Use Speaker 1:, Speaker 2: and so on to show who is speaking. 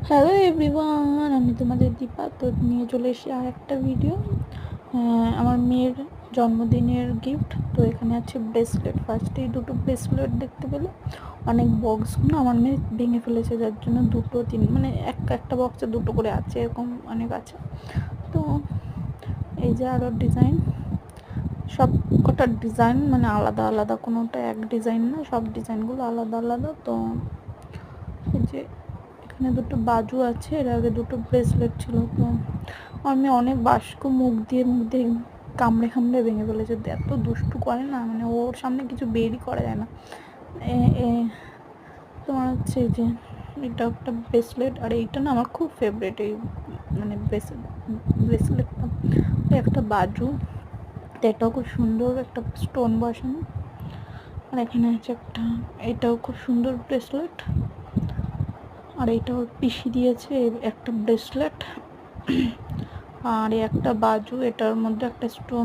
Speaker 1: Hello everyone, আমি তোমাদের দীপা। তো নিয়ে চলে এসেছি আর একটা ভিডিও। আমার মেয়ের জন্মদিনের গিফট। তো এখানে আছে ব্রেসলেট। ফার্স্টেই দুটো ব্রেসলেট দেখতে পেলে অনেক বক্সগুলো আমার মেয়ে ভেঙে ফেলেছে, যার জন্য দুটো মানে একটা বক্সে দুটো করে আছে, এরকম অনেক আছে। তো এই যে আরও ডিজাইন, সব কটা ডিজাইন মানে আলাদা আলাদা, কোনোটা এক ডিজাইন না, সব ডিজাইনগুলো আলাদা আলাদা। তো এই যে এখানে দুটো বাজু আছে, এর আগে দুটো ব্রেসলেট ছিল। তো আমি অনেক বাস্ক মুখ দিয়ে কামড়ে কামড়ে ভেঙে ফেলেছে। এত দুষ্টু করে না, মানে ওর সামনে কিছু বেরই করা যায় না। তোমার হচ্ছে এই যে এটা একটা ব্রেসলেট, আর এইটা না আমার খুব ফেভারিট, এই মানে ব্রেসলেটটা। একটা বাজু, এটাও খুব সুন্দর, একটা স্টোন বসানো। আর এখানে আছে একটা, এটাও খুব সুন্দর ব্রেসলেট। আর এইটা ওর পিসি দিয়েছে একটা ব্রেসলেট। আর একটা বাজু, এটার মধ্যে একটা স্টোন